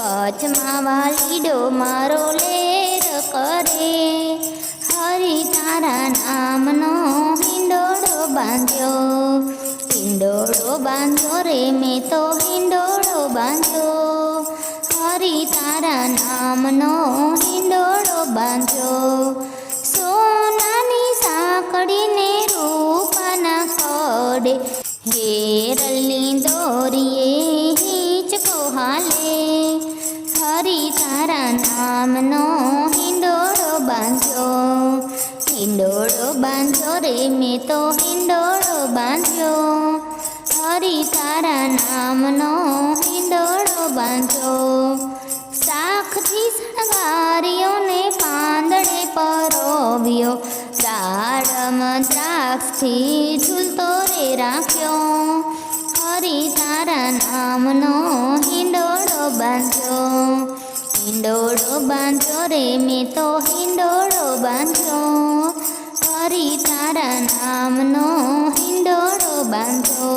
વચમાં વાલીડો મારો લેર કરે, હરી તારા નામનો હિંડોળો બાંધ્યો, હિંડોળો બાંધ્યો રે મેં તો હિંડોળો બાંધ્યો, હરી તારા નામનો હિંડોળો બાંધ્યો, સોનાની સાંકળીને રૂપાના ખડે, હેરલની દોરીએ હિંચકો હાલે, હરી તારા નામનો હિંડોળો બાંધ્યો, હિંડોળો બાંધ્યો રે મેં તો હિંડોળો બાંધ્યો, હરી તારા નામનો હિંડોળો બાંધ્યો, શાખથી શણગાર્યો ને પાંદડે પરોવ્યો, ડાળમાં દ્રાક્ષથી ઝૂલતો રે રાખ્યો, હરી તારા નામનો હિંડોળો બાંધ્યો, હિંડોળો બાંધ્યો રે મેં તો હિંડોળો બાંધ્યો, હરી તારા નામનો હિંડોળો બાંધ્યો,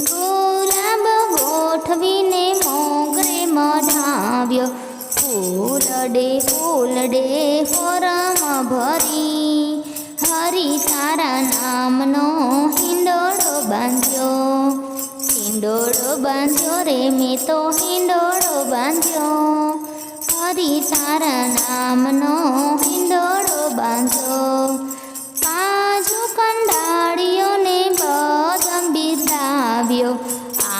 ગુલાબ ગોઠવીને મોગરે મઢાવ્યો, ફૂલડે ફૂલડે ફોરમ ભરી, હરી તારા નામનો હિંડોળો બાંધ્યો, હિંડોળો બાંધ્યો રે મેં તો હિંડોળો બાંધ્યો, હરી તારા નામનો હિંડોળો બાંધ્યો, કાજુ કંડાળીઓને બદામ બિરદાવ્યો,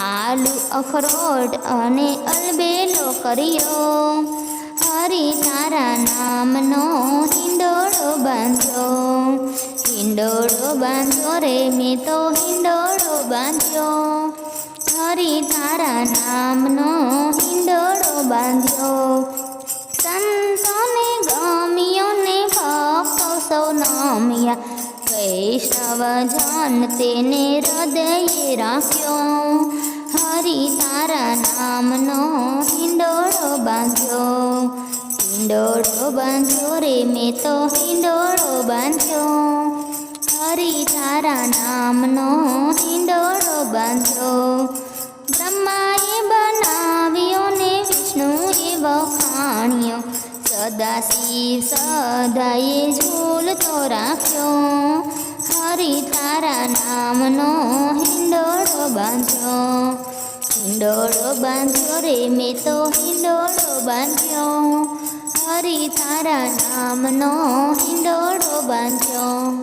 આલુ અખરોટ અને અલબેલો કર્યો, હરી તારા નામનો હિંડોળો બાંધ્યો, હિંડોળો બાંધ્યો રે મેં તો હિંડોળો બાંધ્યો, હરી તારા નામનો હિંડોળો બાંધ્યો, સંતોને ગમ્યો ને ભક્તો સૌ નમ્યા, વૈષ્ણવજન તેને હૃદયે રાખ્યો, હરી તારા નામનો હિંડોળો બાંધ્યો, હિંડોળો બાંધ્યો રે મેં તો હિંડોળો બાંધ્યો, હરી તારા નામનો હિંડોળો બાંધ્યો, બ્રહ્માએ બનાવ્યો ને વિષ્ણુએ વખાણ્યો, સદાશિવ સદાએ ઝૂલતો રાખ્યો, હરી તારા નામનો હિંડોળો બાંધ્યો, હિંડોળો બાંધ્યો રે મેં તો હિંડોળો બાંધ્યો, હરી તારા નામનો હિંડોળો બાંધ્યો.